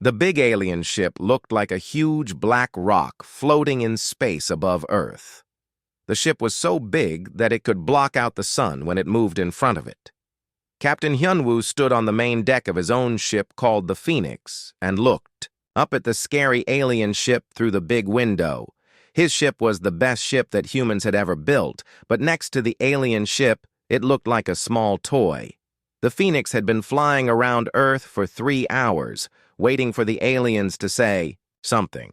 The big alien ship looked like a huge black rock floating in space above Earth. The ship was so big that it could block out the sun when it moved in front of it. Captain Hyunwoo stood on the main deck of his own ship called the Phoenix and looked up at the scary alien ship through the big window. His ship was the best ship that humans had ever built, but next to the alien ship, it looked like a small toy. The Phoenix had been flying around Earth for 3 hours, waiting for the aliens to say something.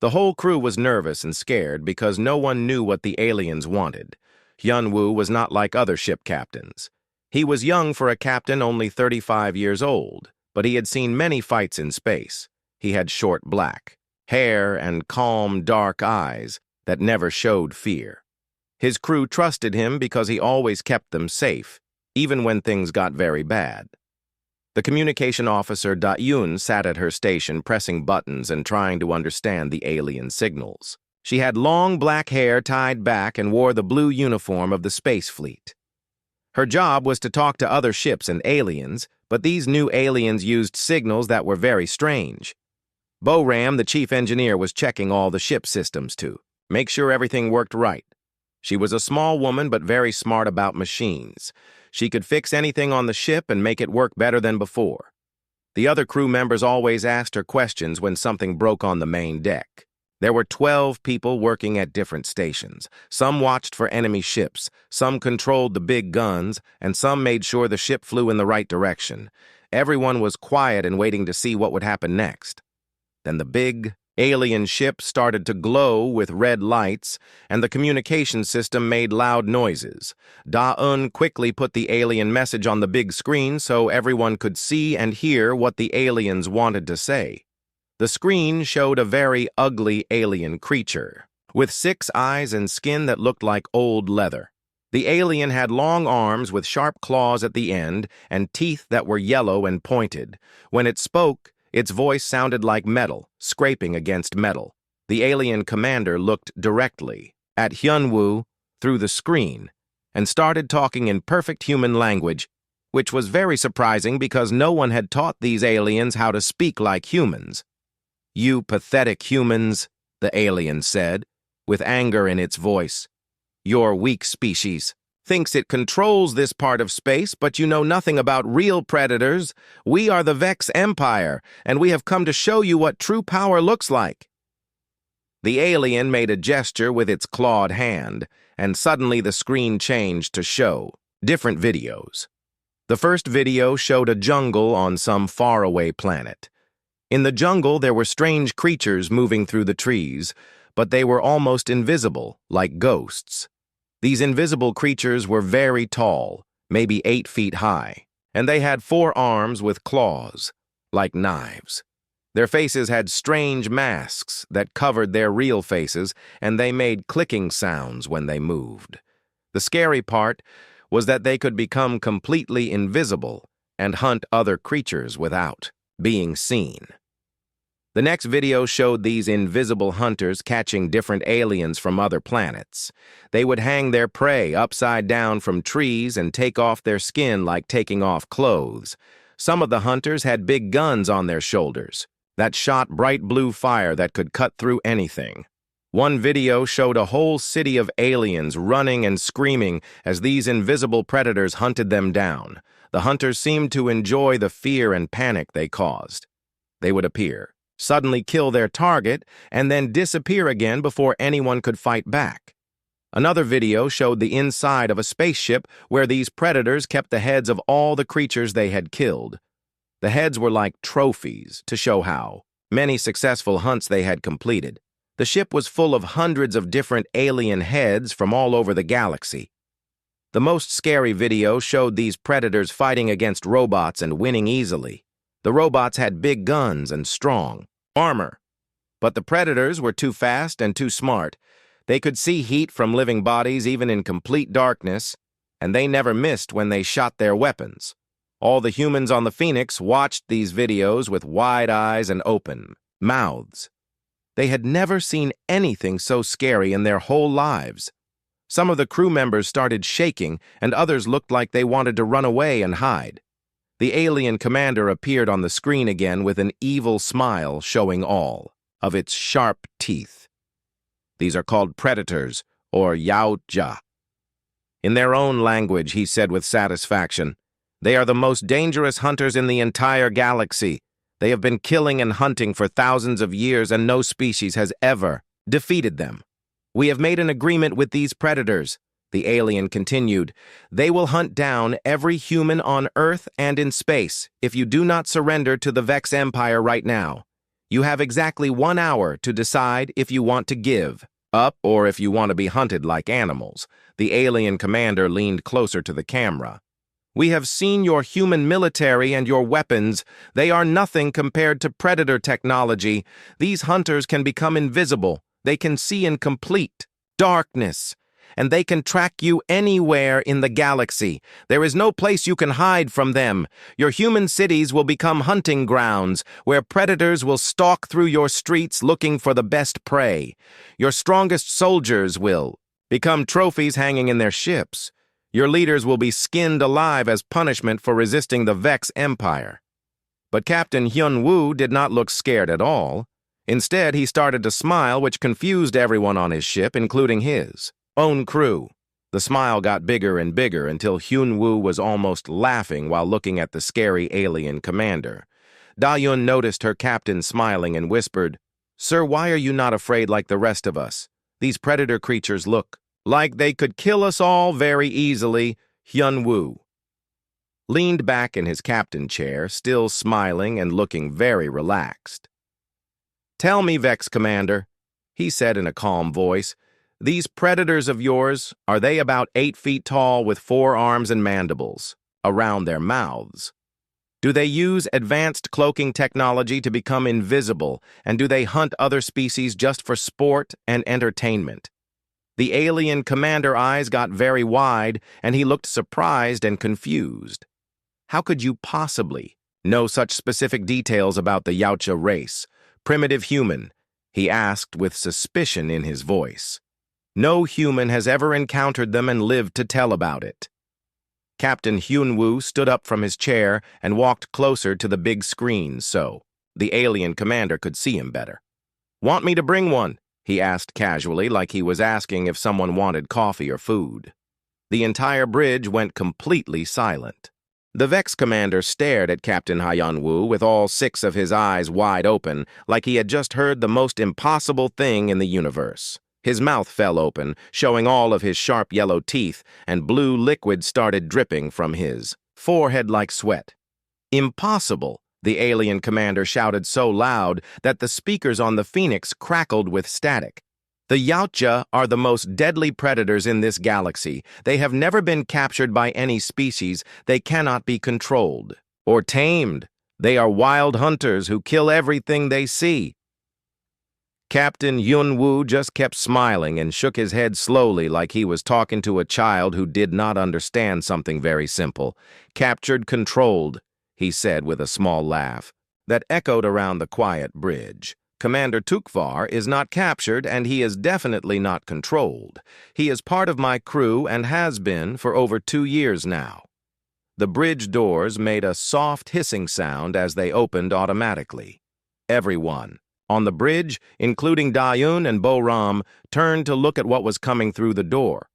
The whole crew was nervous and scared because no one knew what the aliens wanted. Hyunwoo was not like other ship captains. He was young for a captain, only 35 years old, but he had seen many fights in space. He had short black hair and calm, dark eyes that never showed fear. His crew trusted him because he always kept them safe, even when things got very bad. The communication officer Da-Yoon sat at her station pressing buttons and trying to understand the alien signals. She had long black hair tied back and wore the blue uniform of the space fleet. Her job was to talk to other ships and aliens, but these new aliens used signals that were very strange. Bo-Ram, the chief engineer, was checking all the ship systems to make sure everything worked right. She was a small woman but very smart about machines. She could fix anything on the ship and make it work better than before. The other crew members always asked her questions when something broke on the main deck. There were 12 people working at different stations. Some watched for enemy ships, some controlled the big guns, and some made sure the ship flew in the right direction. Everyone was quiet and waiting to see what would happen next. Then the big alien ship started to glow with red lights, and the communication system made loud noises. Da-Eun quickly put the alien message on the big screen so everyone could see and hear what the aliens wanted to say. The screen showed a very ugly alien creature, with 6 eyes and skin that looked like old leather. The alien had long arms with sharp claws at the end and teeth that were yellow and pointed. When it spoke, its voice sounded like metal, scraping against metal. The alien commander looked directly at Hyunwoo through the screen and started talking in perfect human language, which was very surprising because no one had taught these aliens how to speak like humans. "You pathetic humans," the alien said, with anger in its voice. "Your weak species thinks it controls this part of space, but you know nothing about real predators. We are the Vex Empire, and we have come to show you what true power looks like." The alien made a gesture with its clawed hand, and suddenly the screen changed to show different videos. The first video showed a jungle on some faraway planet. In the jungle, there were strange creatures moving through the trees, but they were almost invisible, like ghosts. These invisible creatures were very tall, maybe 8 feet high, and they had 4 arms with claws, like knives. Their faces had strange masks that covered their real faces, and they made clicking sounds when they moved. The scary part was that they could become completely invisible and hunt other creatures without being seen. The next video showed these invisible hunters catching different aliens from other planets. They would hang their prey upside down from trees and take off their skin like taking off clothes. Some of the hunters had big guns on their shoulders that shot bright blue fire that could cut through anything. One video showed a whole city of aliens running and screaming as these invisible predators hunted them down. The hunters seemed to enjoy the fear and panic they caused. They would appear, suddenly kill their target, and then disappear again before anyone could fight back. Another video showed the inside of a spaceship where these predators kept the heads of all the creatures they had killed. The heads were like trophies to show how many successful hunts they had completed. The ship was full of hundreds of different alien heads from all over the galaxy. The most scary video showed these predators fighting against robots and winning easily. The robots had big guns and strong armor, but the predators were too fast and too smart. They could see heat from living bodies even in complete darkness, and they never missed when they shot their weapons. All the humans on the Phoenix watched these videos with wide eyes and open mouths. They had never seen anything so scary in their whole lives. Some of the crew members started shaking, and others looked like they wanted to run away and hide. The alien commander appeared on the screen again with an evil smile showing all of its sharp teeth. These are called predators, or yautja. In their own language, he said with satisfaction, they are the most dangerous hunters in the entire galaxy. They have been killing and hunting for thousands of years, and no species has ever defeated them. We have made an agreement with these predators. The alien continued, they will hunt down every human on Earth and in space if you do not surrender to the Vex Empire right now. You have exactly 1 hour to decide if you want to give up or if you want to be hunted like animals. The alien commander leaned closer to the camera. We have seen your human military and your weapons. They are nothing compared to predator technology. These hunters can become invisible. They can see in complete darkness, and they can track you anywhere in the galaxy. There is no place you can hide from them. Your human cities will become hunting grounds, where predators will stalk through your streets looking for the best prey. Your strongest soldiers will become trophies hanging in their ships. Your leaders will be skinned alive as punishment for resisting the Vex Empire. But Captain Hyun-woo did not look scared at all. Instead, he started to smile, which confused everyone on his ship, including his own crew. The smile got bigger and bigger until Hyun-woo was almost laughing while looking at the scary alien commander. Da-yun noticed her captain smiling and whispered, "Sir, why are you not afraid like the rest of us? These predator creatures look like they could kill us all very easily." Hyun-woo leaned back in his captain chair, still smiling and looking very relaxed. "Tell me, Vex Commander," he said in a calm voice, "these predators of yours, are they about 8 feet tall with 4 arms and mandibles around their mouths? Do they use advanced cloaking technology to become invisible, and do they hunt other species just for sport and entertainment?" The alien commander eyes got very wide, and he looked surprised and confused. How could you possibly know such specific details about the Yautja race? Primitive human, he asked with suspicion in his voice. No human has ever encountered them and lived to tell about it. Captain Hyun-woo stood up from his chair and walked closer to the big screen so the alien commander could see him better. "Want me to bring one?" he asked casually, like he was asking if someone wanted coffee or food. The entire bridge went completely silent. The Vex commander stared at Captain Hyun-woo with all 6 of his eyes wide open, like he had just heard the most impossible thing in the universe. His mouth fell open, showing all of his sharp yellow teeth, and blue liquid started dripping from his forehead like sweat. "Impossible!" the alien commander shouted so loud that the speakers on the Phoenix crackled with static. "The Yautja are the most deadly predators in this galaxy. They have never been captured by any species. They cannot be controlled or tamed. They are wild hunters who kill everything they see." Captain Hyun-woo just kept smiling and shook his head slowly like he was talking to a child who did not understand something very simple. "Captured, controlled," he said with a small laugh that echoed around the quiet bridge. "Commander Tukvar is not captured, and he is definitely not controlled. He is part of my crew and has been for over 2 years now." The bridge doors made a soft hissing sound as they opened automatically. Everyone on the bridge, including Da-yun and Bo-ram, turned to look at what was coming through the door.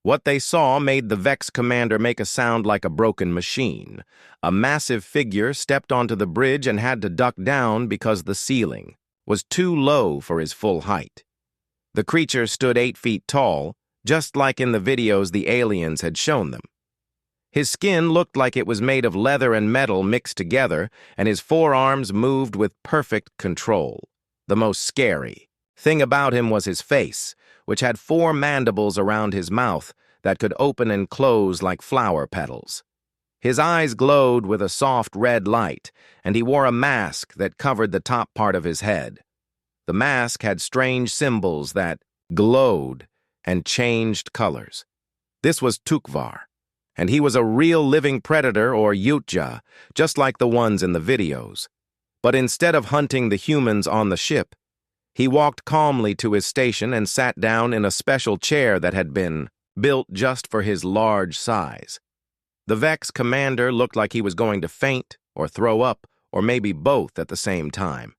What they saw made the Vex commander make a sound like a broken machine. A massive figure stepped onto the bridge and had to duck down because the ceiling was too low for his full height. The creature stood 8 feet tall, just like in the videos the aliens had shown them. His skin looked like it was made of leather and metal mixed together, and his forearms moved with perfect control. The most scary thing about him was his face, which had 4 mandibles around his mouth that could open and close like flower petals. His eyes glowed with a soft red light, and he wore a mask that covered the top part of his head. The mask had strange symbols that glowed and changed colors. This was Tukvar, and he was a real living predator or Yautja, just like the ones in the videos. But instead of hunting the humans on the ship, he walked calmly to his station and sat down in a special chair that had been built just for his large size. The Vex commander looked like he was going to faint or throw up, or maybe both at the same time.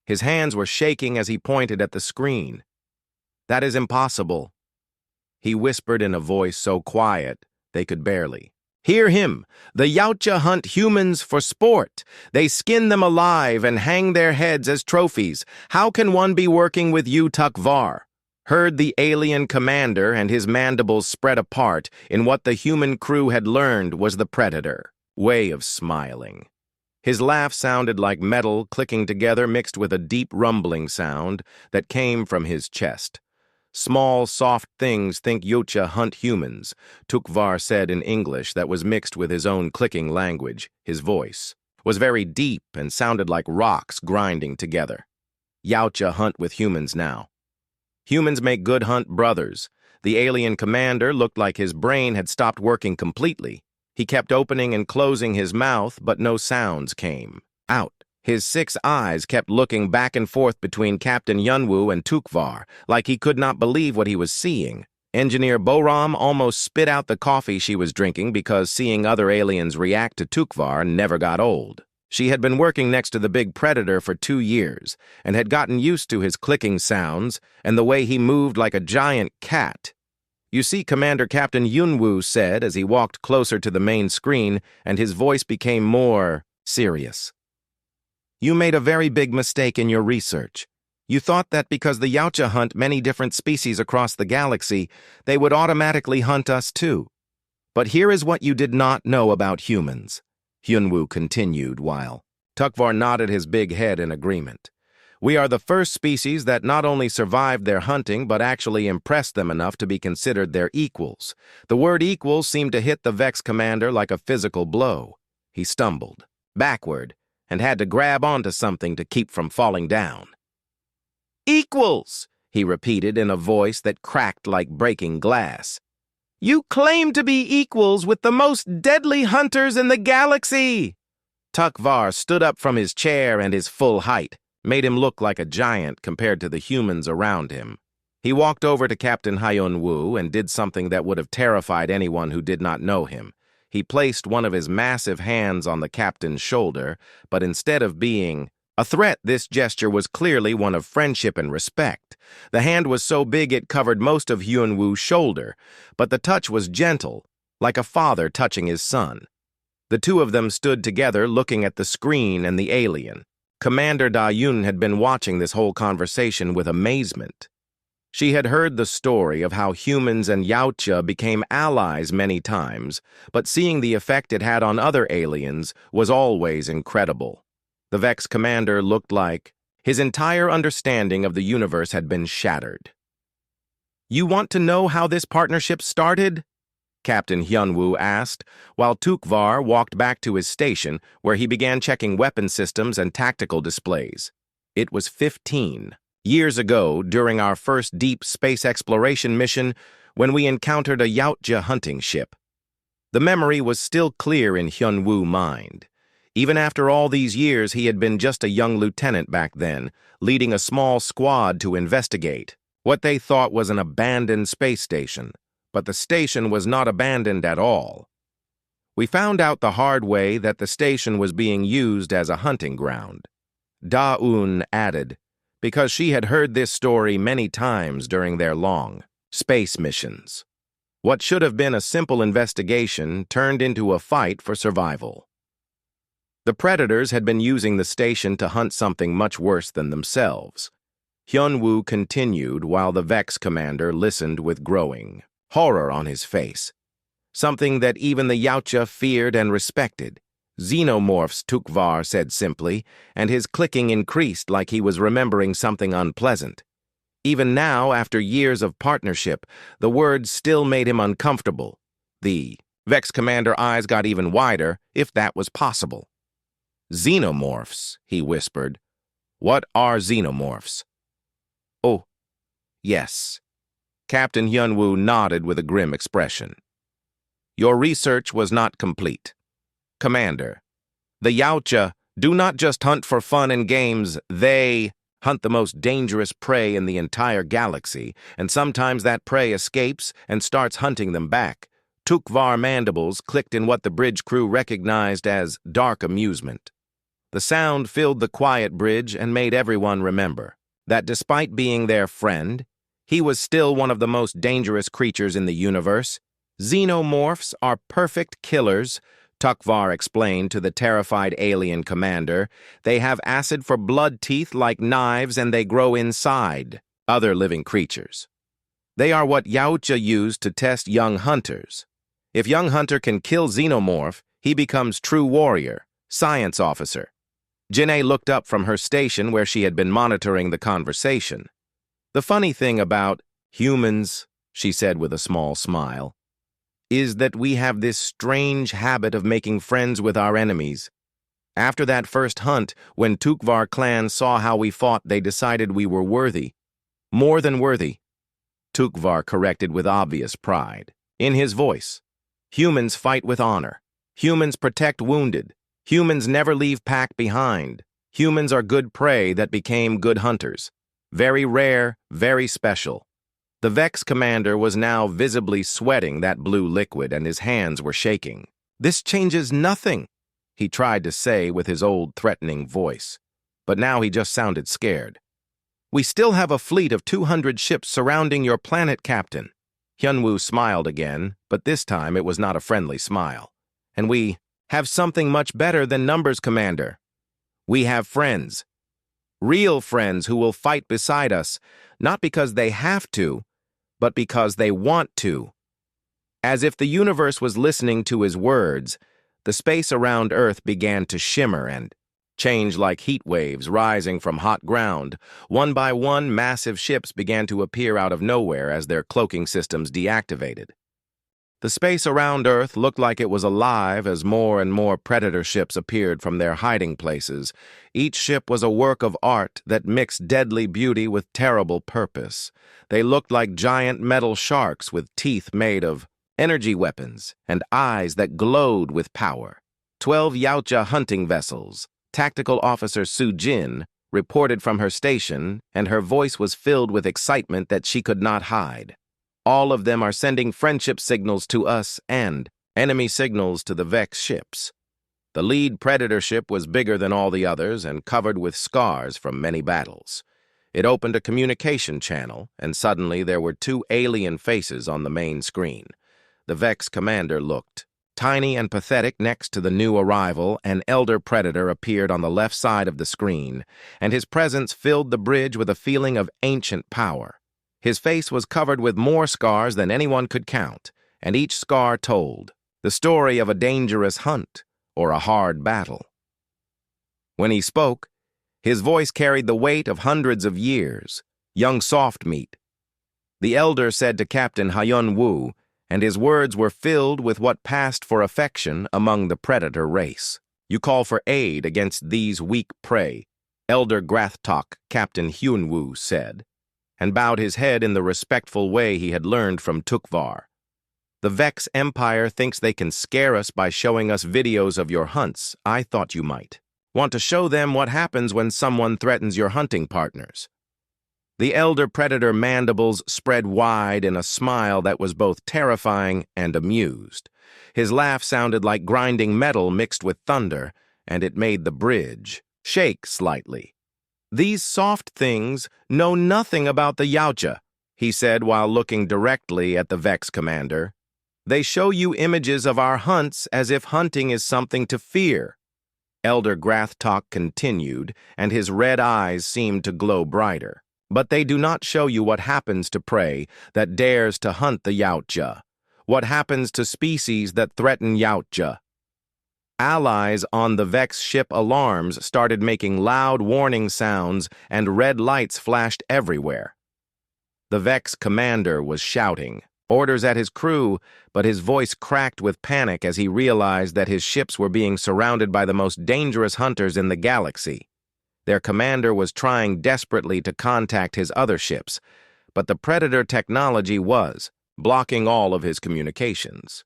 His hands were shaking as he pointed at the screen. "That is impossible," he whispered in a voice so quiet they could barely hear him. "The Yautja hunt humans for sport. They skin them alive and hang their heads as trophies. How can one be working with you, Tukvar?" Heard the alien commander, and his mandibles spread apart in what the human crew had learned was the predator way of smiling. His laugh sounded like metal clicking together mixed with a deep rumbling sound that came from his chest. "Small, soft things think Yautja hunt humans," Tukvar said in English that was mixed with his own clicking language. His voice was very deep and sounded like rocks grinding together. "Yautja hunt with humans now. Humans make good hunt brothers." The alien commander looked like his brain had stopped working completely. He kept opening and closing his mouth, but no sounds came out. His 6 eyes kept looking back and forth between Captain Yunwoo and Tukvar, like he could not believe what he was seeing. Engineer Boram almost spit out the coffee she was drinking because seeing other aliens react to Tukvar never got old. She had been working next to the big predator for 2 years and had gotten used to his clicking sounds and the way he moved like a giant cat. "You see," Commander Captain Yunwoo said as he walked closer to the main screen and his voice became more serious. "You made a very big mistake in your research. You thought that because the Yautja hunt many different species across the galaxy, they would automatically hunt us too. But here is what you did not know about humans," Yunwoo continued while Tukvar nodded his big head in agreement. "We are the first species that not only survived their hunting but actually impressed them enough to be considered their equals." The word equals seemed to hit the Vex commander like a physical blow. He stumbled backward and had to grab onto something to keep from falling down. "Equals," he repeated in a voice that cracked like breaking glass. "You claim to be equals with the most deadly hunters in the galaxy." Tukvar stood up from his chair, and his full height made him look like a giant compared to the humans around him. He walked over to Captain Hyun-woo and did something that would have terrified anyone who did not know him. He placed one of his massive hands on the captain's shoulder, but instead of being a threat, this gesture was clearly one of friendship and respect. The hand was so big it covered most of Hyun-woo's shoulder, but the touch was gentle, like a father touching his son. The two of them stood together looking at the screen and the alien. Commander Da-Yun had been watching this whole conversation with amazement. She had heard the story of how humans and Yautja became allies many times, but seeing the effect it had on other aliens was always incredible. The Vex commander looked like his entire understanding of the universe had been shattered. "You want to know how this partnership started?" Captain Hyun-woo asked, while Tukvar walked back to his station, where he began checking weapon systems and tactical displays. "It was 15 years ago during our first deep space exploration mission when we encountered a Yautja hunting ship." The memory was still clear in Hyun-woo's mind. Even after all these years, he had been just a young lieutenant back then, leading a small squad to investigate what they thought was an abandoned space station. But the station was not abandoned at all. "We found out the hard way that the station was being used as a hunting ground," Da-Eun added, because she had heard this story many times during their long space missions. What should have been a simple investigation turned into a fight for survival. The predators had been using the station to hunt something much worse than themselves. Hyun-woo continued while the Vex commander listened with growing horror on his face. Something that even the Yautja feared and respected. "Xenomorphs," Tukvar said simply, and his clicking increased like he was remembering something unpleasant. Even now, after years of partnership, the words still made him uncomfortable. The Vex commander eyes got even wider, if that was possible. "Xenomorphs," he whispered. "What are xenomorphs?" "Oh, yes." Captain Hyun-woo nodded with a grim expression. "Your research was not complete. Commander, the Yautja do not just hunt for fun and games, they hunt the most dangerous prey in the entire galaxy, and sometimes that prey escapes and starts hunting them back." Tukvar mandibles clicked in what the bridge crew recognized as dark amusement. The sound filled the quiet bridge and made everyone remember that despite being their friend, he was still one of the most dangerous creatures in the universe. Xenomorphs are perfect killers, Tukvar explained to the terrified alien commander. They have acid for blood teeth like knives and they grow inside other living creatures. They are what Yautja used to test young hunters. If young hunter can kill Xenomorph, he becomes true warrior, science officer. Janae looked up from her station where she had been monitoring the conversation. The funny thing about humans, she said with a small smile, is that we have this strange habit of making friends with our enemies. After that first hunt, when Tukvar clan saw how we fought, they decided we were worthy. More than worthy, Tukvar corrected with obvious pride. In his voice, humans fight with honor. Humans protect wounded. Humans never leave pack behind. Humans are good prey that became good hunters. Very rare, very special. The Vex commander was now visibly sweating that blue liquid and his hands were shaking. This changes nothing, he tried to say with his old threatening voice. But now he just sounded scared. We still have a fleet of 200 ships surrounding your planet, Captain. Hyunwoo smiled again, but this time it was not a friendly smile. And we have something much better than numbers, Commander. We have friends. Real friends who will fight beside us, not because they have to, but because they want to. As if the universe was listening to his words, the space around Earth began to shimmer and change like heat waves rising from hot ground. One by one, massive ships began to appear out of nowhere as their cloaking systems deactivated. The space around Earth looked like it was alive as more and more predator ships appeared from their hiding places. Each ship was a work of art that mixed deadly beauty with terrible purpose. They looked like giant metal sharks with teeth made of energy weapons and eyes that glowed with power. 12 Yautja hunting vessels. Tactical Officer Su Jin reported from her station, and her voice was filled with excitement that she could not hide. All of them are sending friendship signals to us and enemy signals to the Vex ships. The lead predator ship was bigger than all the others and covered with scars from many battles. It opened a communication channel, and suddenly there were 2 alien faces on the main screen. The Vex commander looked tiny and pathetic next to the new arrival. An elder predator appeared on the left side of the screen, and his presence filled the bridge with a feeling of ancient power. His face was covered with more scars than anyone could count, and each scar told the story of a dangerous hunt or a hard battle. When he spoke, his voice carried the weight of hundreds of years, young soft meat. The elder said to Captain Hyun-woo, and his words were filled with what passed for affection among the predator race. You call for aid against these weak prey, Elder Grathtok, Captain Hyun-woo said, and bowed his head in the respectful way he had learned from Tukvar. The Vex Empire thinks they can scare us by showing us videos of your hunts. I thought you might want to show them what happens when someone threatens your hunting partners. The elder predator mandibles spread wide in a smile that was both terrifying and amused. His laugh sounded like grinding metal mixed with thunder, and it made the bridge shake slightly. These soft things know nothing about the Yautja, he said while looking directly at the Vex commander. They show you images of our hunts as if hunting is something to fear. Elder Grathtok continued, and his red eyes seemed to glow brighter. But they do not show you what happens to prey that dares to hunt the Yautja, what happens to species that threaten Yautja. Allies on the Vex ship alarms started making loud warning sounds and red lights flashed everywhere. The Vex commander was shouting orders at his crew, but his voice cracked with panic as he realized that his ships were being surrounded by the most dangerous hunters in the galaxy. Their commander was trying desperately to contact his other ships, but the Predator technology was blocking all of his communications.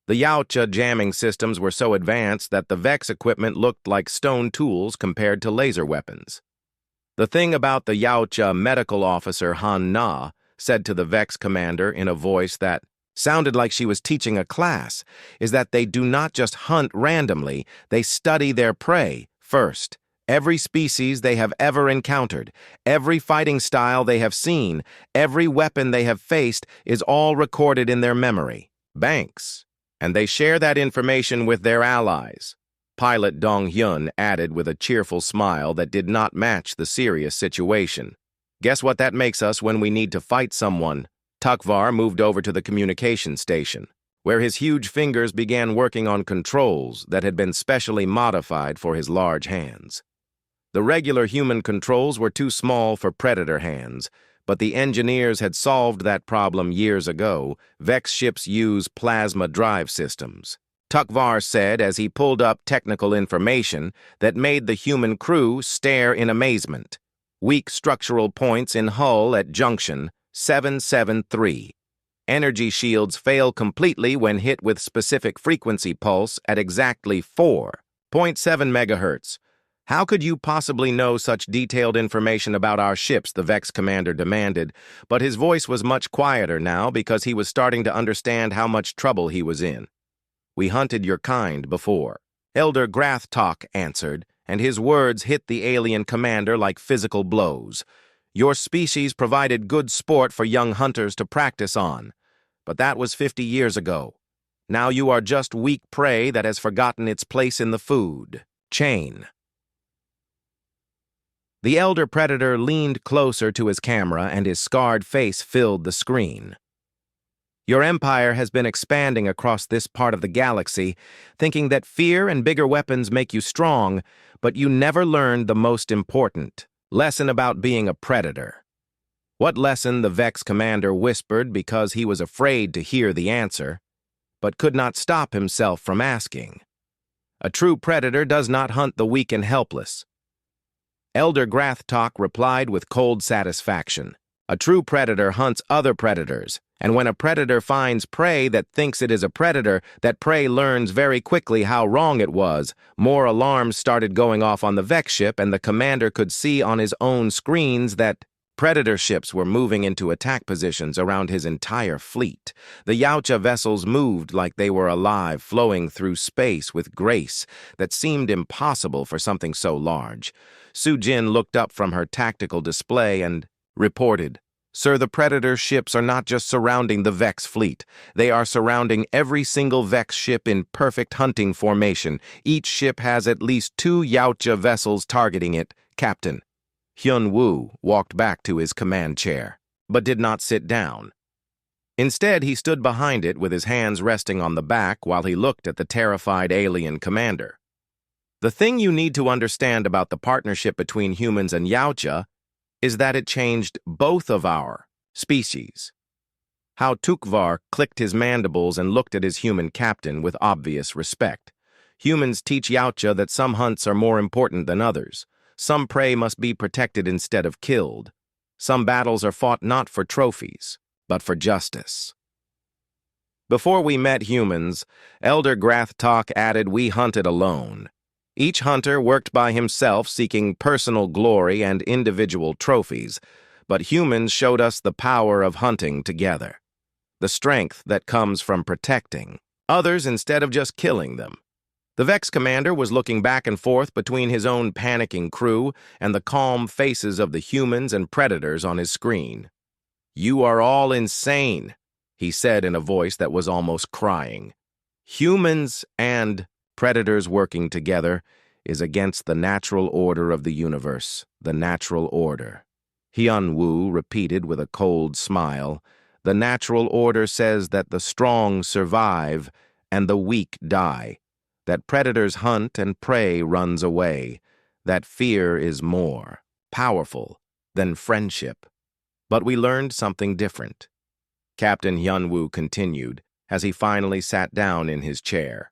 The Yautja jamming systems were so advanced that the Vex equipment looked like stone tools compared to laser weapons. The thing about the Yautja medical officer Han Na said to the Vex commander in a voice that sounded like she was teaching a class, is that they do not just hunt randomly, they study their prey first. Every species they have ever encountered, every fighting style they have seen, every weapon they have faced is all recorded in their memory, banks, and they share that information with their allies. Pilot Dong-hyun added with a cheerful smile that did not match the serious situation. Guess what that makes us when we need to fight someone? Tukvar moved over to the communication station, where his huge fingers began working on controls that had been specially modified for his large hands. The regular human controls were too small for Predator hands, but the engineers had solved that problem years ago. Vex ships use plasma drive systems. Tukvar said as he pulled up technical information that made the human crew stare in amazement. Weak structural points in hull at junction 773. Energy shields fail completely when hit with specific frequency pulse at exactly 4.7 megahertz. How could you possibly know such detailed information about our ships, the Vex commander demanded, but his voice was much quieter now because he was starting to understand how much trouble he was in. We hunted your kind before, Elder Grathtok answered, and his words hit the alien commander like physical blows. Your species provided good sport for young hunters to practice on, but that was 50 years ago. Now you are just weak prey that has forgotten its place in the food chain. The elder predator leaned closer to his camera and his scarred face filled the screen. Your empire has been expanding across this part of the galaxy, thinking that fear and bigger weapons make you strong, but you never learned the most important lesson about being a predator. What lesson, the Vex commander whispered because he was afraid to hear the answer, but could not stop himself from asking. A true predator does not hunt the weak and helpless. Elder Grathtok replied with cold satisfaction. A true predator hunts other predators, and when a predator finds prey that thinks it is a predator, that prey learns very quickly how wrong it was. More alarms started going off on the Vex ship, and the commander could see on his own screens that predator ships were moving into attack positions around his entire fleet. The Yautja vessels moved like they were alive, flowing through space with grace that seemed impossible for something so large. Sujin looked up from her tactical display and reported, Sir, the Predator ships are not just surrounding the Vex fleet. They are surrounding every single Vex ship in perfect hunting formation. Each ship has at least 2 Yautja vessels targeting it. Captain. Hyun-woo walked back to his command chair, but did not sit down. Instead, he stood behind it with his hands resting on the back while he looked at the terrified alien commander. The thing you need to understand about the partnership between humans and Yautja is that it changed both of our species. How Tukvar clicked his mandibles and looked at his human captain with obvious respect. Humans teach Yautja that some hunts are more important than others. Some prey must be protected instead of killed. Some battles are fought not for trophies, but for justice. Before we met humans, Elder Grathtok added we hunted alone. Each hunter worked by himself seeking personal glory and individual trophies, but humans showed us the power of hunting together, the strength that comes from protecting others instead of just killing them. The Vex commander was looking back and forth between his own panicking crew and the calm faces of the humans and predators on his screen. You are all insane, he said in a voice that was almost crying. Humans and predators working together is against the natural order of the universe, the natural order. Hyun-woo repeated with a cold smile. The natural order says that the strong survive and the weak die, that predators hunt and prey runs away, that fear is more powerful than friendship. But we learned something different. Captain Hyun-woo continued as he finally sat down in his chair.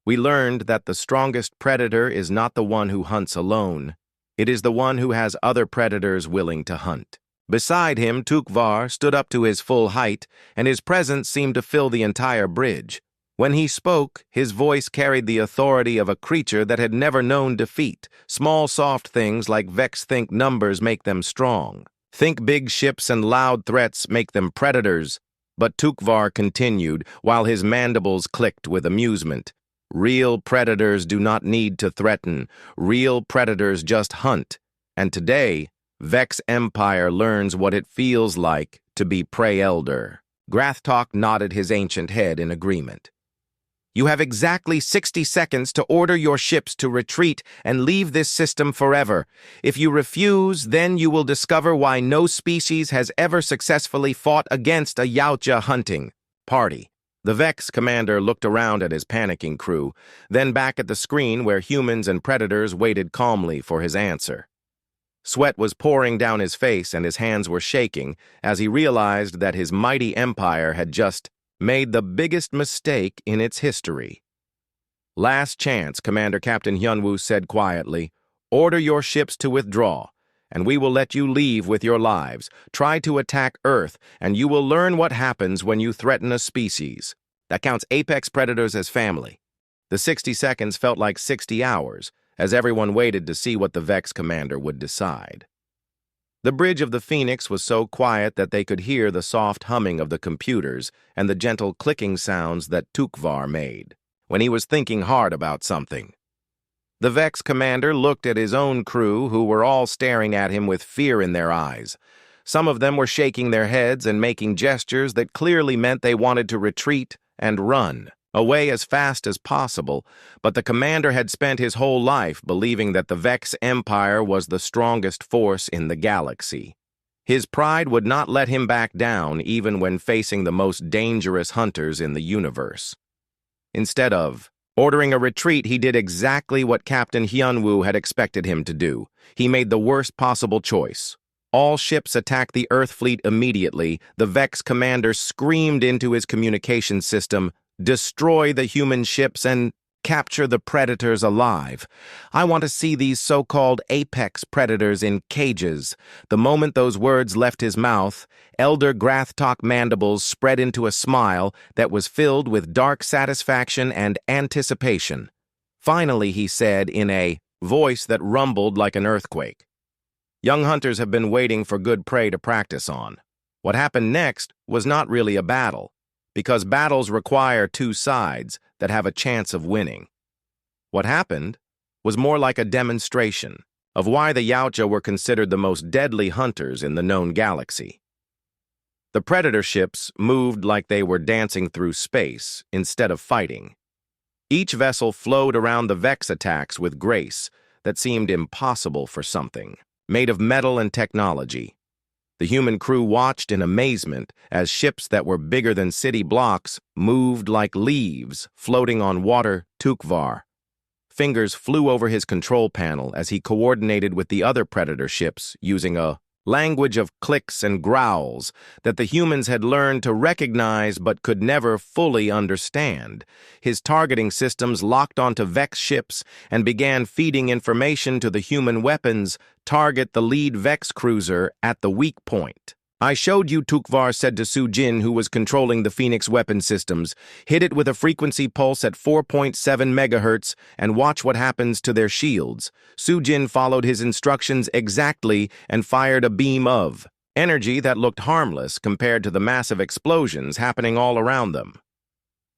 We learned that the strongest predator is not the one who hunts alone. It is the one who has other predators willing to hunt. Beside him, Tukvar stood up to his full height, and his presence seemed to fill the entire bridge. When he spoke, his voice carried the authority of a creature that had never known defeat. Small, soft things like Vex think numbers make them strong. Think big ships and loud threats make them predators. But Tukvar continued, while his mandibles clicked with amusement. Real predators do not need to threaten. Real predators just hunt. And today, Vex Empire learns what it feels like to be prey elder. Grathtok nodded his ancient head in agreement. You have exactly 60 seconds to order your ships to retreat and leave this system forever. If you refuse, then you will discover why no species has ever successfully fought against a Yautja hunting party. The Vex commander looked around at his panicking crew, then back at the screen where humans and predators waited calmly for his answer. Sweat was pouring down his face and his hands were shaking as he realized that his mighty empire had just made the biggest mistake in its history. Last chance, Commander Captain Hyunwoo said quietly. Order your ships to withdraw, and we will let you leave with your lives. Try to attack Earth, and you will learn what happens when you threaten a species. That counts apex predators as family. The 60 seconds felt like 60 hours, as everyone waited to see what the Vex commander would decide. The bridge of the Phoenix was so quiet that they could hear the soft humming of the computers and the gentle clicking sounds that Tukvar made when he was thinking hard about something. The Vex commander looked at his own crew, who were all staring at him with fear in their eyes. Some of them were shaking their heads and making gestures that clearly meant they wanted to retreat and run away as fast as possible, but the commander had spent his whole life believing that the Vex Empire was the strongest force in the galaxy. His pride would not let him back down even when facing the most dangerous hunters in the universe. Instead of ordering a retreat, he did exactly what Captain Hyunwoo had expected him to do. He made the worst possible choice. All ships attacked the Earth fleet immediately. The Vex commander screamed into his communication system, destroy the human ships and capture the predators alive. I want to see these so-called apex predators in cages. The moment those words left his mouth, Elder Grathtok mandibles spread into a smile that was filled with dark satisfaction and anticipation. Finally, he said in a voice that rumbled like an earthquake, young hunters have been waiting for good prey to practice on. What happened next was not really a battle, because battles require two sides that have a chance of winning. What happened was more like a demonstration of why the Yautja were considered the most deadly hunters in the known galaxy. The predator ships moved like they were dancing through space instead of fighting. Each vessel flowed around the Vex attacks with grace that seemed impossible for something made of metal and technology. The human crew watched in amazement as ships that were bigger than city blocks moved like leaves floating on water. Tukvar. Fingers flew over his control panel as he coordinated with the other predator ships using a language of clicks and growls that the humans had learned to recognize but could never fully understand. His targeting systems locked onto Vex ships and began feeding information to the human weapons. Target the lead Vex cruiser at the weak point. I showed you, Tukvar said to Sujin, who was controlling the Phoenix weapon systems. Hit it with a frequency pulse at 4.7 megahertz and watch what happens to their shields. Sujin followed his instructions exactly and fired a beam of energy that looked harmless compared to the massive explosions happening all around them.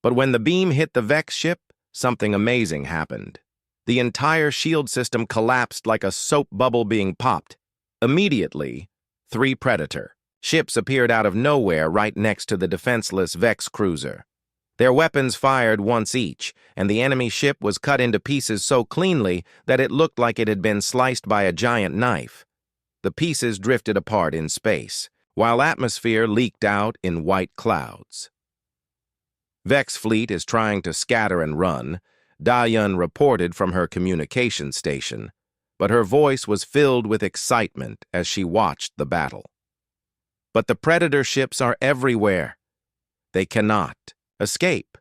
But when the beam hit the Vex ship, something amazing happened. The entire shield system collapsed like a soap bubble being popped. Immediately, 3 predator ships appeared out of nowhere right next to the defenseless Vex cruiser. Their weapons fired once each, and the enemy ship was cut into pieces so cleanly that it looked like it had been sliced by a giant knife. The pieces drifted apart in space, while atmosphere leaked out in white clouds. Vex fleet is trying to scatter and run, Dayun reported from her communication station, but her voice was filled with excitement as she watched the battle. But the predator ships are everywhere. They cannot escape.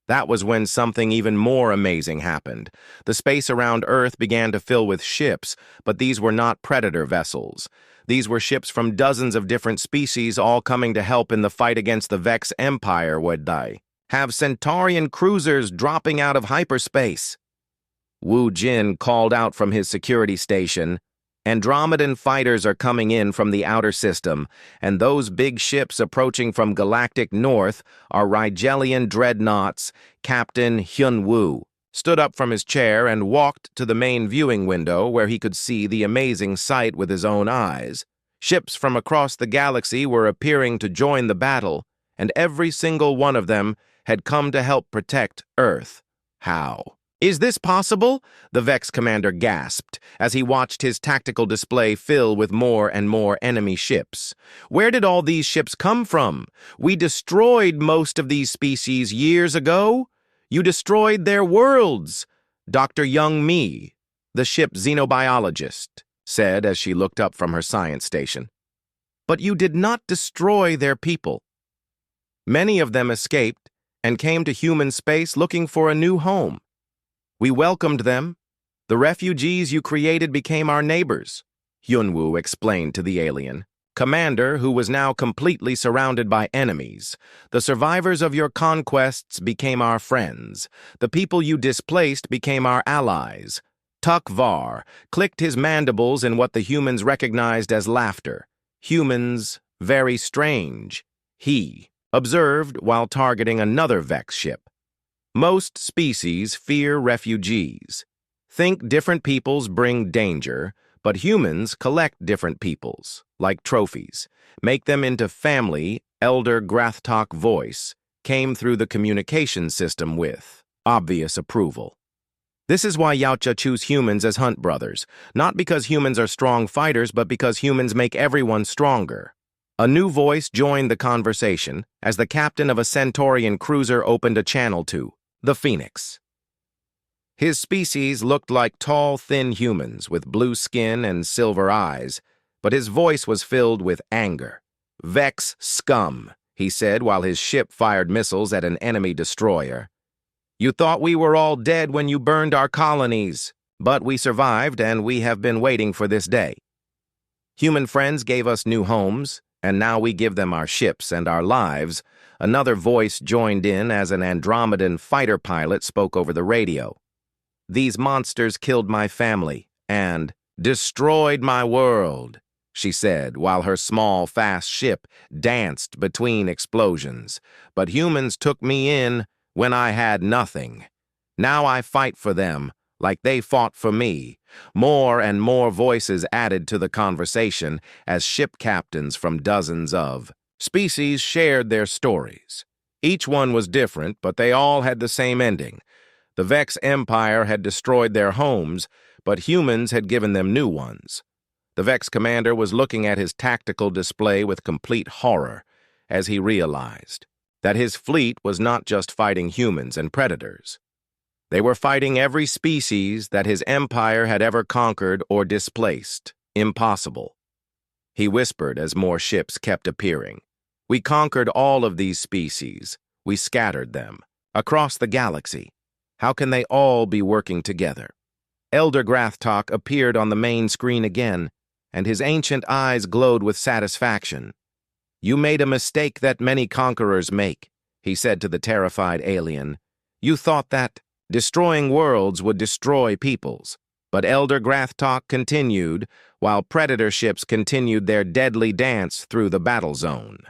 That was when something even more amazing happened. The space around Earth began to fill with ships, but these were not predator vessels. These were ships from dozens of different species, all coming to help in the fight against the Vex Empire. Would they have Centaurian cruisers dropping out of hyperspace? Wu Jin called out from his security station. Andromedan fighters are coming in from the outer system, and those big ships approaching from galactic north are Rigelian dreadnoughts. Captain Hyun-woo stood up from his chair and walked to the main viewing window where he could see the amazing sight with his own eyes. Ships from across the galaxy were appearing to join the battle, and every single one of them had come to help protect Earth. How? "Is this possible?" the Vex commander gasped as he watched his tactical display fill with more and more enemy ships. "Where did all these ships come from? We destroyed most of these species years ago. You destroyed their worlds." Dr. Young Mi, the ship xenobiologist, said as she looked up from her science station. "But you did not destroy their people. Many of them escaped and came to human space looking for a new home. We welcomed them. The refugees you created became our neighbors," Hyun-woo explained to the alien commander, who was now completely surrounded by enemies. "The survivors of your conquests became our friends. The people you displaced became our allies." Tukvar clicked his mandibles in what the humans recognized as laughter. "Humans, very strange," he observed while targeting another Vex ship. "Most species fear refugees. Think different peoples bring danger, but humans collect different peoples, like trophies, make them into family." Elder Grathtok voice came through the communication system with obvious approval. "This is why Yautja choose humans as hunt brothers, not because humans are strong fighters, but because humans make everyone stronger." A new voice joined the conversation as the captain of a Centaurian cruiser opened a channel to the Phoenix. His species looked like tall, thin humans with blue skin and silver eyes, but his voice was filled with anger. "Vex scum," he said while his ship fired missiles at an enemy destroyer. "You thought we were all dead when you burned our colonies, but we survived and we have been waiting for this day. Human friends gave us new homes, and now we give them our ships and our lives." Another voice joined in as an Andromedan fighter pilot spoke over the radio. "These monsters killed my family and destroyed my world," she said while her small, fast ship danced between explosions. "But humans took me in when I had nothing. Now I fight for them like they fought for me." More and more voices added to the conversation as ship captains from dozens of species shared their stories. Each one was different, but they all had the same ending. The Vex Empire had destroyed their homes, but humans had given them new ones. The Vex commander was looking at his tactical display with complete horror as he realized that his fleet was not just fighting humans and predators. They were fighting every species that his empire had ever conquered or displaced. Impossible. He whispered as more ships kept appearing. "We conquered all of these species. We scattered them across the galaxy. How can they all be working together?" Elder Grathtok appeared on the main screen again, and his ancient eyes glowed with satisfaction. "You made a mistake that many conquerors make," he said to the terrified alien. "You thought that destroying worlds would destroy peoples." But Elder Grathtok continued, while predator ships continued their deadly dance through the battle zone.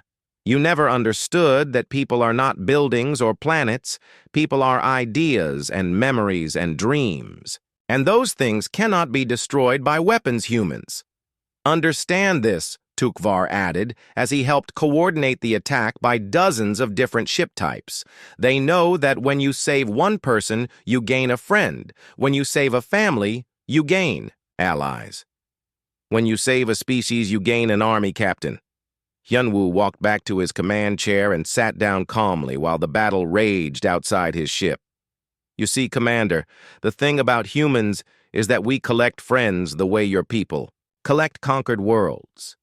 "You never understood that people are not buildings or planets. People are ideas and memories and dreams. And those things cannot be destroyed by weapons, humans. Understand this," Tukvar added, as he helped coordinate the attack by dozens of different ship types. "They know that when you save one person, you gain a friend. When you save a family, you gain allies. When you save a species, you gain an army captain." Hyun-woo walked back to his command chair and sat down calmly while the battle raged outside his ship. "You see, Commander, the thing about humans is that we collect friends the way your people collect conquered worlds."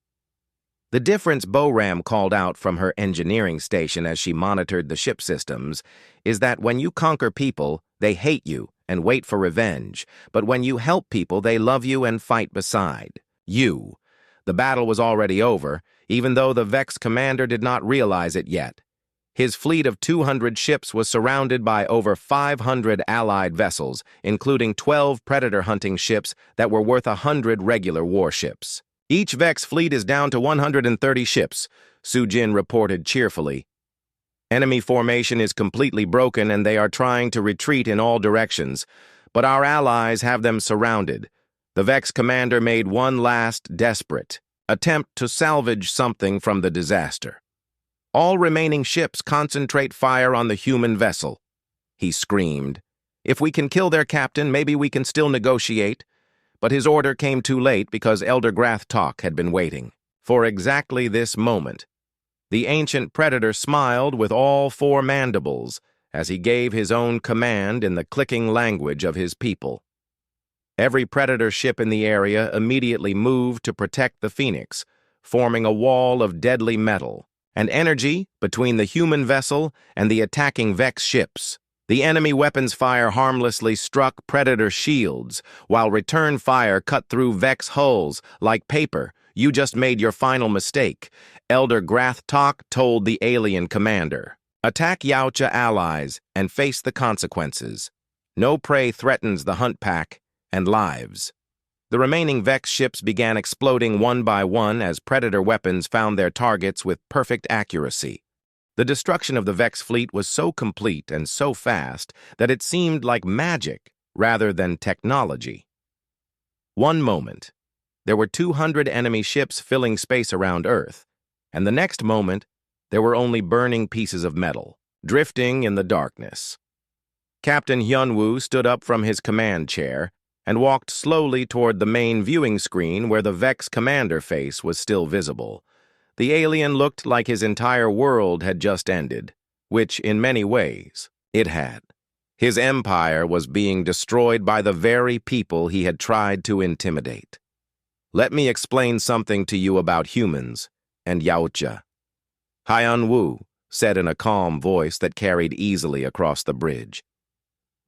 The difference Boram called out from her engineering station as she monitored the ship systems is that when you conquer people, they hate you and wait for revenge, but when you help people, they love you and fight beside you. The battle was already over, even though the Vex commander did not realize it yet. His fleet of 200 ships was surrounded by over 500 Allied vessels, including 12 predator-hunting ships that were worth 100 regular warships. Each Vex fleet is down to 130 ships, Sujin reported cheerfully. Enemy formation is completely broken and they are trying to retreat in all directions, but our allies have them surrounded. The Vex commander made one last, desperate attempt to salvage something from the disaster. All remaining ships concentrate fire on the human vessel, he screamed. If we can kill their captain, maybe we can still negotiate. But his order came too late because Elder Grathtalk had been waiting. For exactly this moment, the ancient predator smiled with all four mandibles as he gave his own command in the clicking language of his people. Every predator ship in the area immediately moved to protect the Phoenix, forming a wall of deadly metal and energy between the human vessel and the attacking Vex ships. The enemy weapons fire harmlessly struck predator shields, while return fire cut through Vex hulls like paper. You just made your final mistake, Elder Grathtalk told the alien commander. Attack Yautja allies and face the consequences. No prey threatens the hunt pack and lives. The remaining Vex ships began exploding one by one as predator weapons found their targets with perfect accuracy. The destruction of the Vex fleet was so complete and so fast that it seemed like magic rather than technology. One moment, there were 200 enemy ships filling space around Earth, and the next moment, there were only burning pieces of metal, drifting in the darkness. Captain Hyunwoo stood up from his command chair and walked slowly toward the main viewing screen where the Vex commander face was still visible. The alien looked like his entire world had just ended, which, in many ways, it had. His empire was being destroyed by the very people he had tried to intimidate. Let me explain something to you about humans and Yautja. Hyunwoo said in a calm voice that carried easily across the bridge.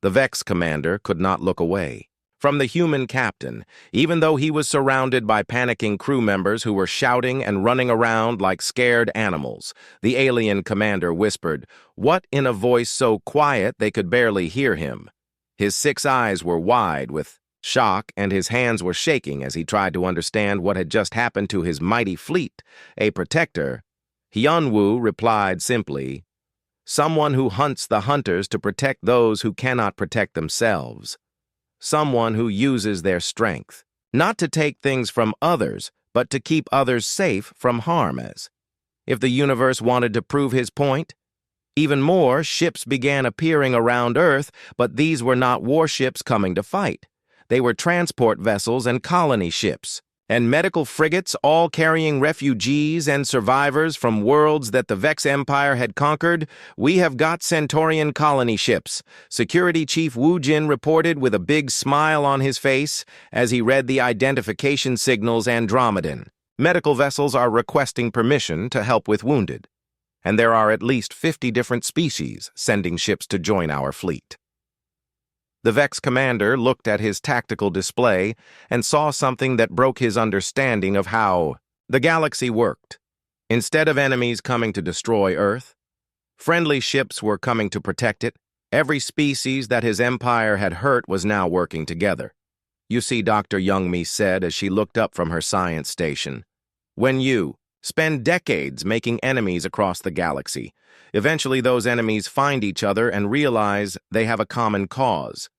The Vex commander could not look away from the human captain, even though he was surrounded by panicking crew members who were shouting and running around like scared animals. The alien commander whispered, what in a voice so quiet they could barely hear him. His 6 eyes were wide with shock and his hands were shaking as he tried to understand what had just happened to his mighty fleet. A protector, Hyunwoo replied simply, someone who hunts the hunters to protect those who cannot protect themselves. Someone who uses their strength, not to take things from others, but to keep others safe from harm. As if the universe wanted to prove his point. Even more, ships began appearing around Earth, but these were not warships coming to fight. They were transport vessels and colony ships, and medical frigates, all carrying refugees and survivors from worlds that the Vex Empire had conquered. We have got Centaurian colony ships, Security Chief Woojin reported with a big smile on his face as he read the identification signals Andromedan. Medical vessels are requesting permission to help with wounded, and there are at least 50 different species sending ships to join our fleet. The Vex commander looked at his tactical display and saw something that broke his understanding of how the galaxy worked. Instead of enemies coming to destroy Earth, friendly ships were coming to protect it. Every species that his empire had hurt was now working together. You see, Dr. Youngmi said as she looked up from her science station. When you spend decades making enemies across the galaxy, eventually those enemies find each other and realize they have a common cause.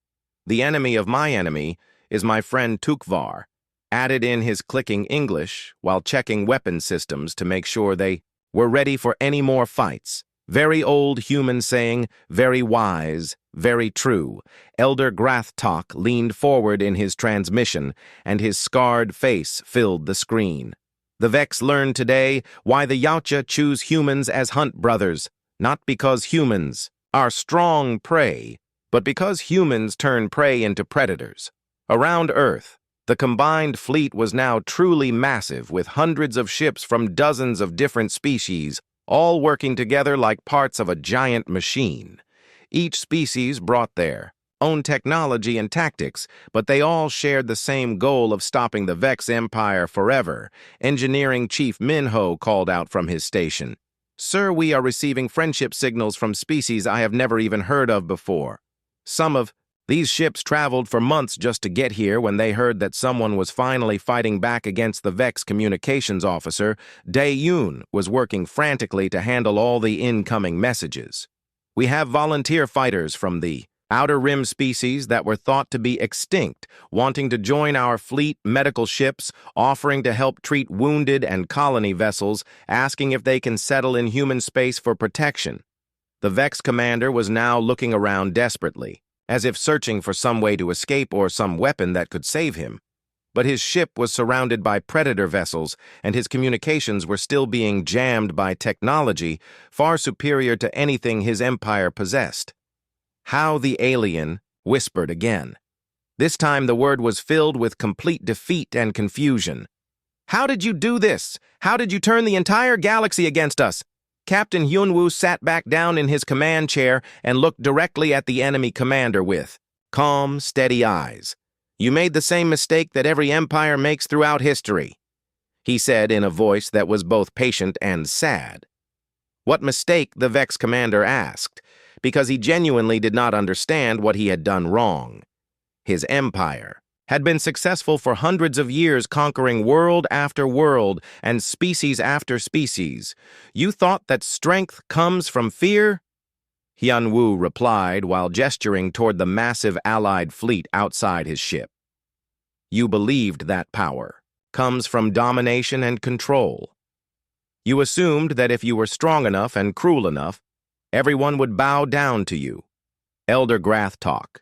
The enemy of my enemy is my friend Tukvar, added in his clicking English while checking weapon systems to make sure they were ready for any more fights. Very old human saying, very wise, very true. Elder Grathtalk leaned forward in his transmission, and his scarred face filled the screen. The Vex learned today why the Yautja choose humans as hunt brothers, not because humans are strong prey, but because humans turn prey into predators. Around Earth, the combined fleet was now truly massive, with hundreds of ships from dozens of different species, all working together like parts of a giant machine. Each species brought their own technology and tactics, but they all shared the same goal of stopping the Vex Empire forever, Engineering Chief Minho called out from his station. Sir, we are receiving friendship signals from species I have never even heard of before. Some of these ships traveled for months just to get here when they heard that someone was finally fighting back against the Vex communications officer. Dae-yoon was working frantically to handle all the incoming messages. We have volunteer fighters from the Outer Rim species that were thought to be extinct, wanting to join our fleet medical ships, offering to help treat wounded and colony vessels, asking if they can settle in human space for protection. The Vex commander was now looking around desperately, as if searching for some way to escape or some weapon that could save him. But his ship was surrounded by predator vessels, and his communications were still being jammed by technology far superior to anything his empire possessed. How the alien whispered again. This time the word was filled with complete defeat and confusion. "How did you do this? How did you turn the entire galaxy against us?" Captain Hyunwoo sat back down in his command chair and looked directly at the enemy commander with calm, steady eyes. "You made the same mistake that every empire makes throughout history," he said in a voice that was both patient and sad. What mistake, the Vex commander asked, because he genuinely did not understand what he had done wrong. His empire had been successful for hundreds of years, conquering world after world and species after species. "You thought that strength comes from fear?" Hyunwoo replied while gesturing toward the massive Allied fleet outside his ship. "You believed that power comes from domination and control. You assumed that if you were strong enough and cruel enough, everyone would bow down to you." Elder Grathtalk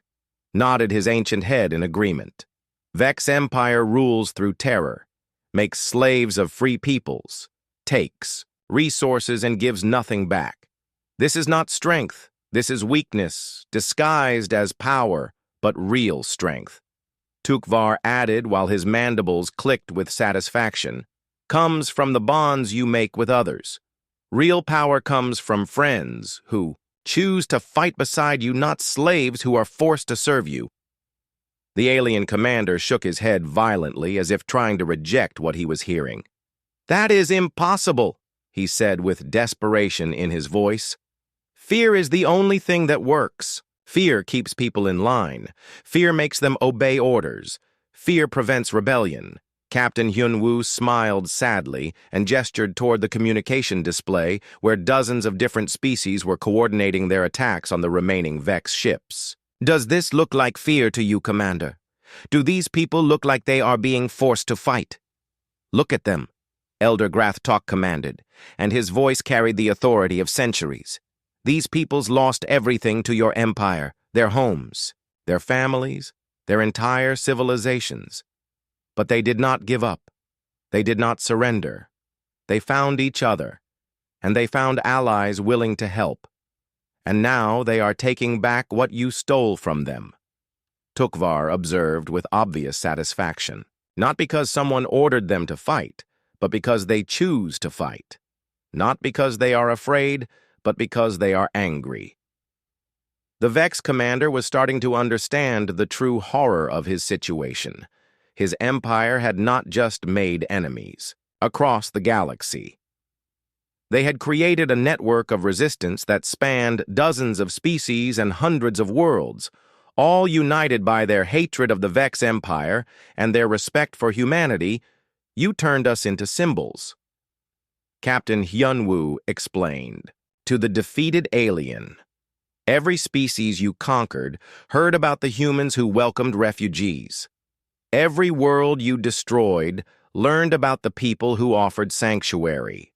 nodded his ancient head in agreement. "Vex Empire rules through terror, makes slaves of free peoples, takes resources and gives nothing back. This is not strength, this is weakness, disguised as power, but real strength." Tukvar added while his mandibles clicked with satisfaction, "Comes from the bonds you make with others. Real power comes from friends who choose to fight beside you, not slaves who are forced to serve you." The alien commander shook his head violently as if trying to reject what he was hearing. "That is impossible," he said with desperation in his voice. "Fear is the only thing that works. Fear keeps people in line. Fear makes them obey orders. Fear prevents rebellion." Captain Hyunwoo smiled sadly and gestured toward the communication display where dozens of different species were coordinating their attacks on the remaining Vex ships. "Does this look like fear to you, Commander? Do these people look like they are being forced to fight?" "Look at them," Elder Grathtalk commanded, and his voice carried the authority of centuries. "These peoples lost everything to your empire, their homes, their families, their entire civilizations. But they did not give up. They did not surrender. They found each other, and they found allies willing to help. And now they are taking back what you stole from them." Tukvar observed with obvious satisfaction, not because someone ordered them to fight, but because they choose to fight. Not because they are afraid, but because they are angry. The Vex commander was starting to understand the true horror of his situation. His empire had not just made enemies across the galaxy. They had created a network of resistance that spanned dozens of species and hundreds of worlds, all united by their hatred of the Vex Empire and their respect for humanity. "You turned us into symbols," Captain Hyunwoo explained to the defeated alien. "Every species you conquered heard about the humans who welcomed refugees. Every world you destroyed learned about the people who offered sanctuary.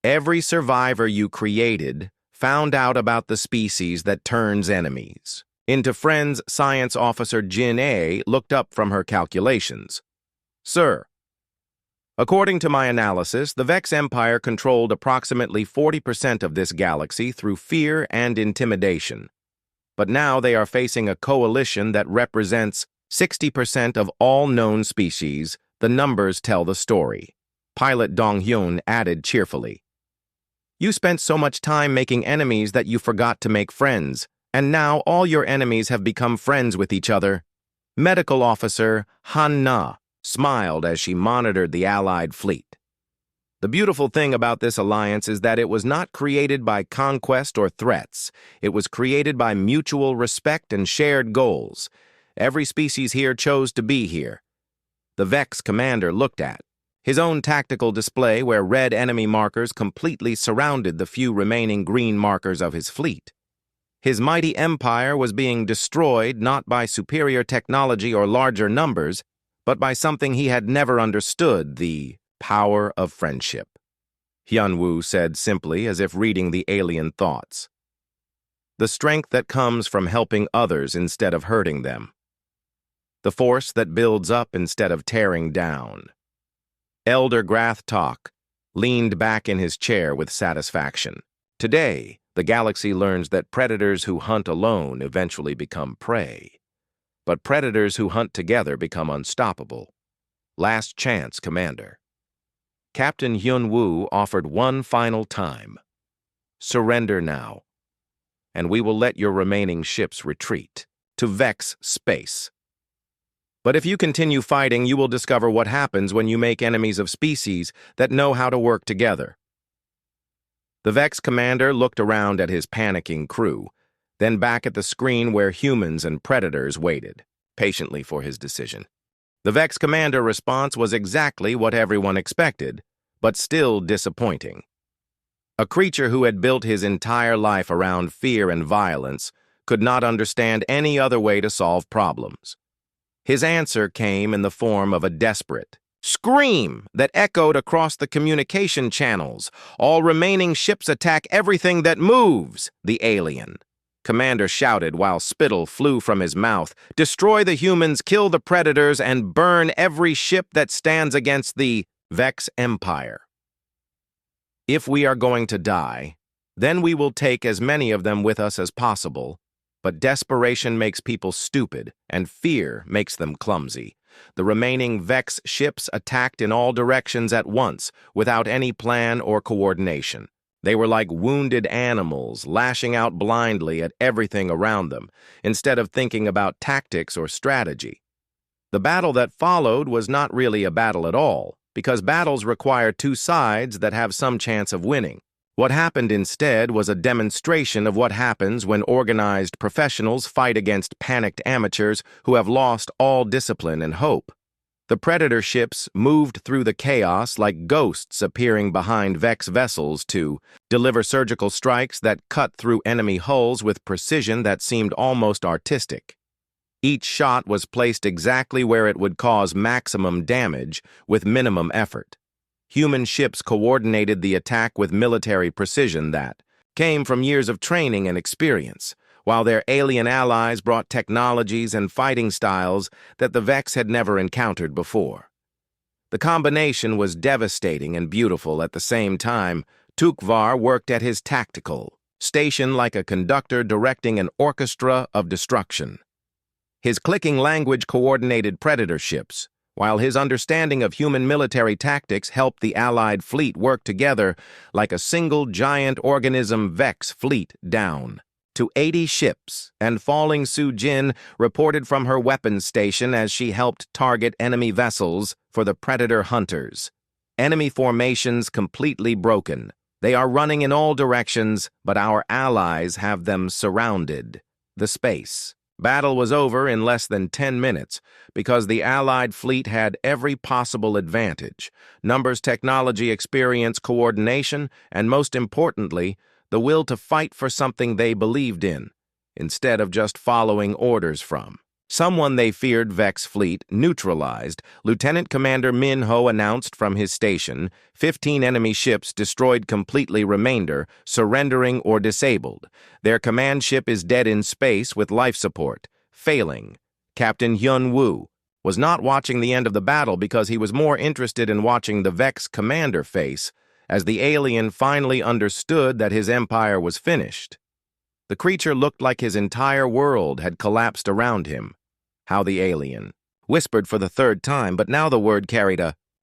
Every survivor you created found out about the species that turns enemies." Into friends, Science Officer Jin A looked up from her calculations. "Sir, according to my analysis, the Vex Empire controlled approximately 40% of this galaxy through fear and intimidation. But now they are facing a coalition that represents 60% of all known species. The numbers tell the story," Pilot Dong-hyun added cheerfully. "You spent so much time making enemies that you forgot to make friends, and now all your enemies have become friends with each other." Medical Officer Han-na smiled as she monitored the Allied fleet. The beautiful thing about this alliance is that it was not created by conquest or threats. It was created by mutual respect and shared goals. Every species here chose to be here. The Vex commander looked at his own tactical display where red enemy markers completely surrounded the few remaining green markers of his fleet. His mighty empire was being destroyed not by superior technology or larger numbers, but by something he had never understood, the power of friendship. Hyun-woo said simply, as if reading the alien thoughts. The strength that comes from helping others instead of hurting them. The force that builds up instead of tearing down. Elder Grath Tok leaned back in his chair with satisfaction. Today, the galaxy learns that predators who hunt alone eventually become prey. But predators who hunt together become unstoppable. Last chance, Commander. Captain Hyun-woo offered one final time. Surrender now, and we will let your remaining ships retreat to Vex space. But if you continue fighting, you will discover what happens when you make enemies of species that know how to work together. The Vex commander looked around at his panicking crew, then back at the screen where humans and predators waited, patiently for his decision. The Vex commander response was exactly what everyone expected, but still disappointing. A creature who had built his entire life around fear and violence could not understand any other way to solve problems. His answer came in the form of a desperate scream that echoed across the communication channels. All remaining ships attack everything that moves, the alien commander shouted while spittle flew from his mouth. Destroy the humans, kill the predators, and burn every ship that stands against the Vex Empire. If we are going to die, then we will take as many of them with us as possible. But desperation makes people stupid, and fear makes them clumsy. The remaining Vex ships attacked in all directions at once, without any plan or coordination. They were like wounded animals, lashing out blindly at everything around them, instead of thinking about tactics or strategy. The battle that followed was not really a battle at all, because battles require two sides that have some chance of winning. What happened instead was a demonstration of what happens when organized professionals fight against panicked amateurs who have lost all discipline and hope. The Predator ships moved through the chaos like ghosts appearing behind Vex vessels to deliver surgical strikes that cut through enemy hulls with precision that seemed almost artistic. Each shot was placed exactly where it would cause maximum damage with minimum effort. Human ships coordinated the attack with military precision that came from years of training and experience, while their alien allies brought technologies and fighting styles that the Vex had never encountered before. The combination was devastating and beautiful at the same time. Tukvar worked at his tactical station like a conductor directing an orchestra of destruction. His clicking language coordinated predator ships, while his understanding of human military tactics helped the Allied fleet work together like a single giant organism. Vex fleet down to 80 ships, and falling Su-Jin reported from her weapons station as she helped target enemy vessels for the Predator hunters. Enemy formations completely broken. They are running in all directions, but our allies have them surrounded. The space battle was over in less than 10 minutes because the Allied fleet had every possible advantage: numbers, technology, experience, coordination, and most importantly, the will to fight for something they believed in, instead of just following orders from someone they feared. Vex fleet neutralized. Lieutenant Commander Min Ho announced from his station, 15 enemy ships destroyed completely, remainder surrendering or disabled. Their command ship is dead in space with life support, failing. Captain Hyun-woo was not watching the end of the battle because he was more interested in watching the Vex commander face as the alien finally understood that his empire was finished. The creature looked like his entire world had collapsed around him. How the alien whispered for the third time, but now the word carried a